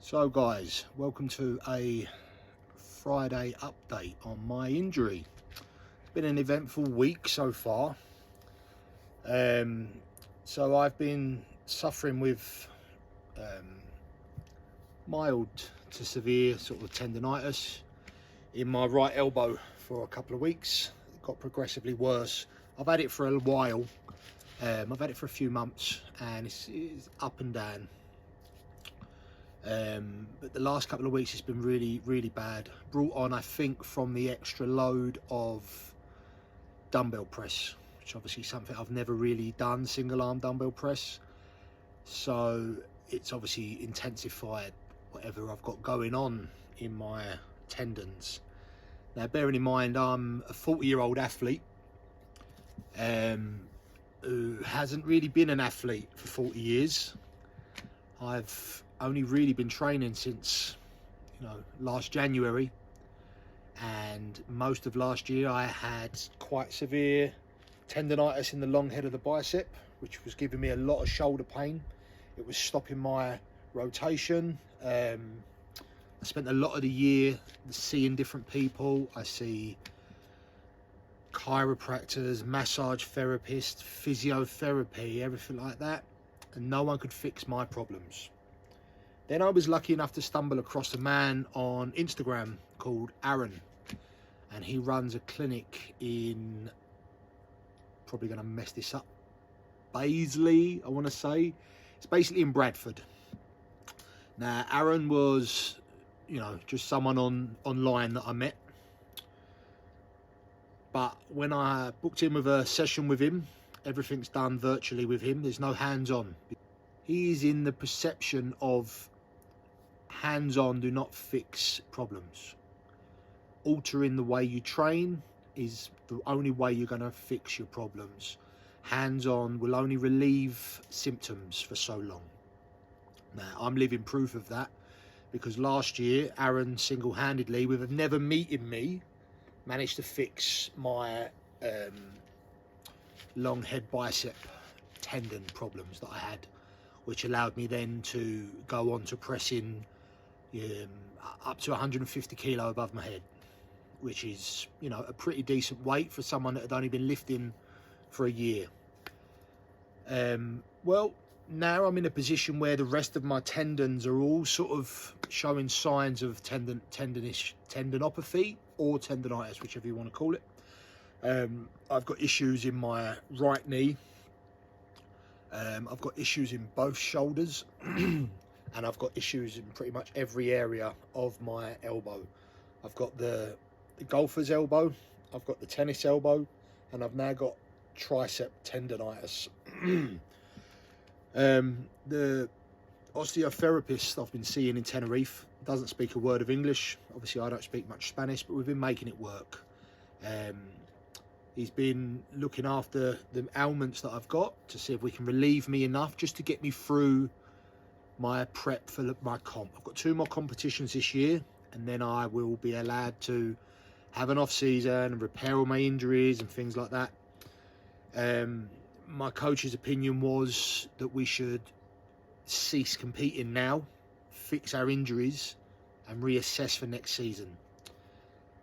So guys, welcome to a Friday update on my injury. It's been an eventful week so far. So I've been suffering with mild to severe sort of tendonitis in my right elbow for a couple of weeks. It got progressively worse. I've had it for a while. I've had it for a few months and it's up and down. But the last couple of weeks it's been really bad, brought on I think from the extra load of dumbbell press, which obviously something I've never really done, single arm dumbbell press, so it's obviously intensified whatever I've got going on in my tendons. Now bearing in mind I'm a 40-year-old athlete who hasn't really been an athlete for 40 years. I've only really been training since, last January, and most of last year I had quite severe tendonitis in the long head of the bicep, which was giving me a lot of shoulder pain. It was stopping my rotation. I spent a lot of the year seeing different people. I see chiropractors, massage therapists, physiotherapy, everything like that, and no one could fix my problems. Then I was lucky enough to stumble across a man on Instagram called Aaron, and he runs a clinic in, probably going to mess this up, Baisley, I want to say. It's basically in Bradford. Now Aaron was, just someone online that I met, but when I booked in with a session with him, everything's done virtually with him. There's no hands-on. He's in the perception of hands-on do not fix problems. Altering the way you train is the only way you're going to fix your problems. Hands-on will only relieve symptoms for so long. Now I'm living proof of that, because last year Aaron single-handedly, with never meeting me, managed to fix my long head bicep tendon problems that I had, which allowed me then to go on to pressing up to 150 kilo above my head, which is, a pretty decent weight for someone that had only been lifting for a year. Well, now I'm in a position where the rest of my tendons are all sort of showing signs of tendinopathy or tendonitis, whichever you want to call it. I've got issues in my right knee. I've got issues in both shoulders. And I've got issues in pretty much every area of my elbow. I've got the golfer's elbow, I've got the tennis elbow, and I've now got tricep tendonitis. The osteotherapist I've been seeing in Tenerife doesn't speak a word of English. Obviously I don't speak much Spanish, but we've been making it work. He's been looking after the ailments that I've got to see if we can relieve me enough just to get me through my prep for my comp. I've got 2 more competitions this year, and then I will be allowed to have an off season and repair all my injuries and things like that. My coach's opinion was that we should cease competing now, fix our injuries, and reassess for next season.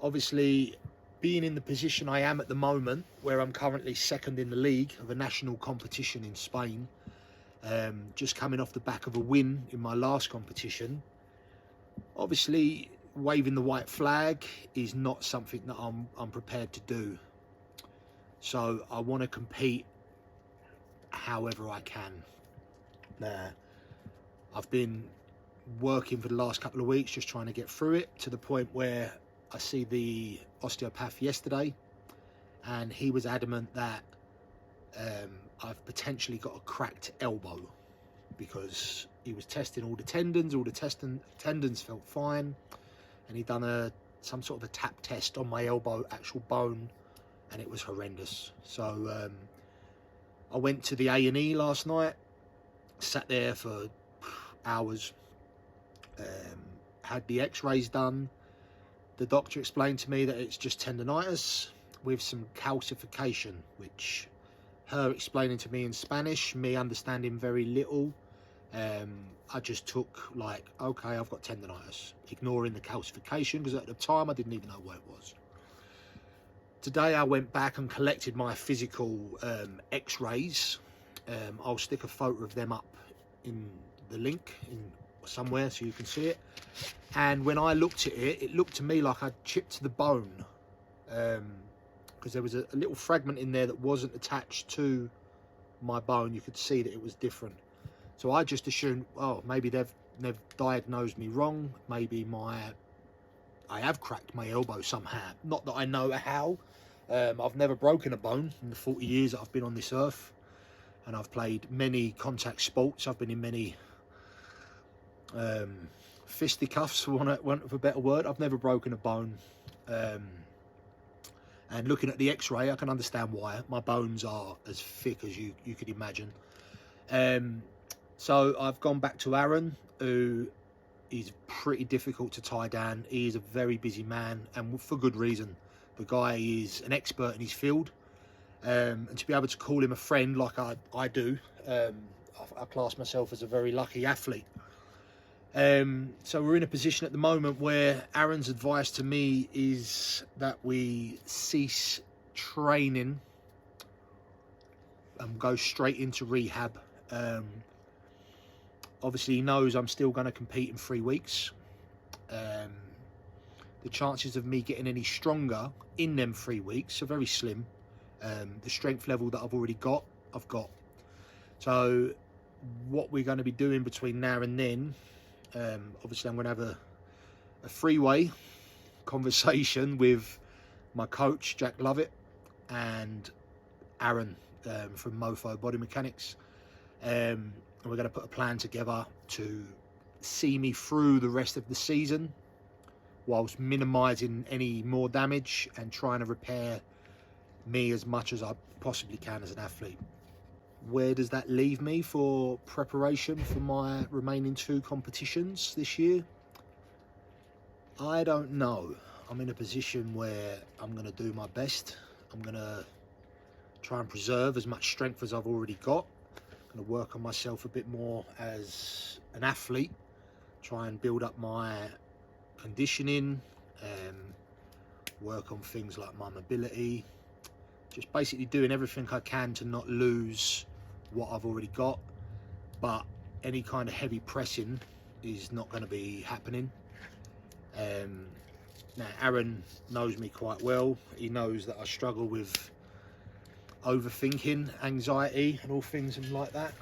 Obviously, being in the position I am at the moment, where I'm currently second in the league of a national competition in Spain, just coming off the back of a win in my last competition, obviously waving the white flag is not something that I'm prepared to do. So I want to compete however I can. Now I've been working for the last couple of weeks just trying to get through it, to the point where I see the osteopath yesterday, and he was adamant that I've potentially got a cracked elbow, because he was testing all the tendons, tendons felt fine, and he'd done some sort of a tap test on my elbow, actual bone, and it was horrendous. So I went to the A&E last night, sat there for hours, had the x-rays done. The doctor explained to me that it's just tendonitis with some calcification, which her explaining to me in Spanish, me understanding very little, I just took like, okay, I've got tendonitis, ignoring the calcification, because at the time I didn't even know what it was. Today I went back and collected my physical x-rays. I'll stick a photo of them up in the link in somewhere so you can see it. And when I looked at it, it looked to me like I'd chipped the bone, because there was a little fragment in there that wasn't attached to my bone. You could see that it was different. So I just assumed, oh, maybe they've diagnosed me wrong. Maybe I have cracked my elbow somehow. Not that I know how. I've never broken a bone in the 40 years that I've been on this earth, and I've played many contact sports. I've been in many fisticuffs, for want of a better word. I've never broken a bone. And looking at the x-ray, I can understand why. My bones are as thick as you could imagine. So I've gone back to Aaron, who is pretty difficult to tie down. He is a very busy man, and for good reason. The guy is an expert in his field, and to be able to call him a friend like I do, I class myself as a very lucky athlete. So we're in a position at the moment where Aaron's advice to me is that we cease training and go straight into rehab. Obviously he knows I'm still going to compete in 3 weeks. The chances of me getting any stronger in them 3 weeks are very slim. The strength level that I've already got, I've got. So what we're going to be doing between now and then, obviously I'm going to have a three-way conversation with my coach, Jack Lovett, and Aaron from Mofo Body Mechanics. And we're going to put a plan together to see me through the rest of the season, whilst minimising any more damage and trying to repair me as much as I possibly can as an athlete. Where does that leave me for preparation for my remaining 2 competitions this year? I don't know. I'm in a position where I'm going to do my best. I'm going to try and preserve as much strength as I've already got. I'm going to work on myself a bit more as an athlete, try and build up my conditioning, work on things like my mobility, just basically doing everything I can to not lose what I've already got. But any kind of heavy pressing is not going to be happening. Now Aaron knows me quite well. He knows that I struggle with overthinking, anxiety and all things like that.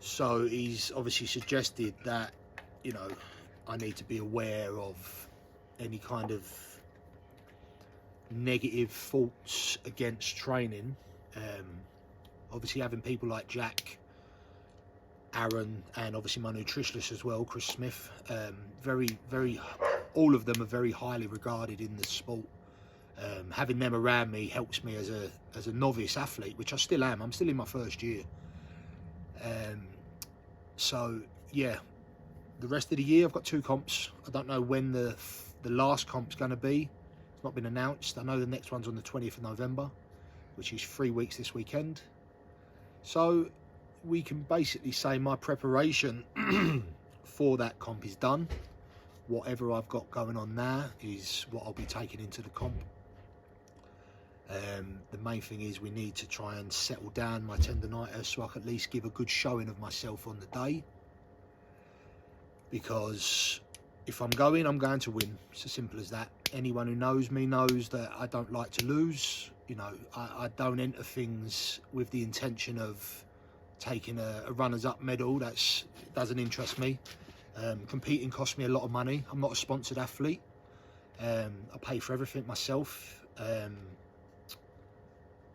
So he's obviously suggested that, you know, I need to be aware of any kind of negative thoughts against training. Obviously having people like Jack, Aaron, and obviously my nutritionist as well, Chris Smith, all of them are very highly regarded in the sport. Having them around me helps me as a novice athlete, which I still am. I'm still in my first year. So yeah, the rest of the year I've got 2 comps. I don't know when the last comp's going to be. It's not been announced. I know the next one's on the 20th of November, which is 3 weeks this weekend. So we can basically say my preparation for that comp is done. Whatever I've got going on now is what I'll be taking into the comp. The main thing is we need to try and settle down my tendonitis so I can at least give a good showing of myself on the day. Because if I'm going to win. It's as simple as that. Anyone who knows me knows that I don't like to lose. You know, I don't enter things with the intention of taking a runners-up medal. That doesn't interest me. Competing costs me a lot of money. I'm not a sponsored athlete. I pay for everything myself.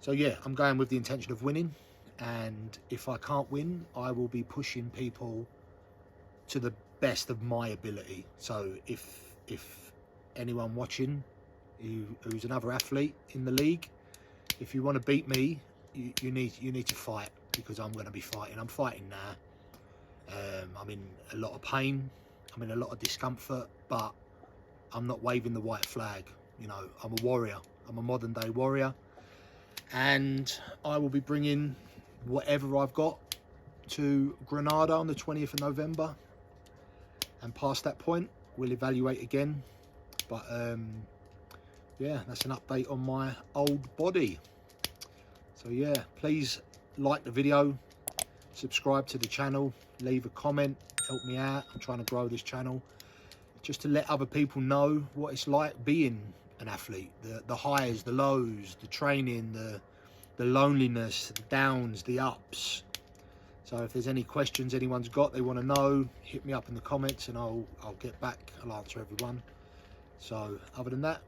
So yeah, I'm going with the intention of winning, and if I can't win, I will be pushing people to the best of my ability. So if anyone watching who's another athlete in the league, if you want to beat me, you need to fight, because I'm going to be fighting. I'm fighting now. I'm in a lot of pain. I'm in a lot of discomfort, but I'm not waving the white flag. You know, I'm a warrior. I'm a modern day warrior, and I will be bringing whatever I've got to Granada on the 20th of November, and past that point we'll evaluate again. But yeah, that's an update on my old body. So yeah, please like the video, subscribe to the channel, leave a comment, help me out. I'm trying to grow this channel just to let other people know what it's like being an athlete, the highs, the lows, the training, the loneliness, the downs, the ups. So if there's any questions anyone's got, they want to know, hit me up in the comments and I'll get back. I'll answer everyone. So other than that,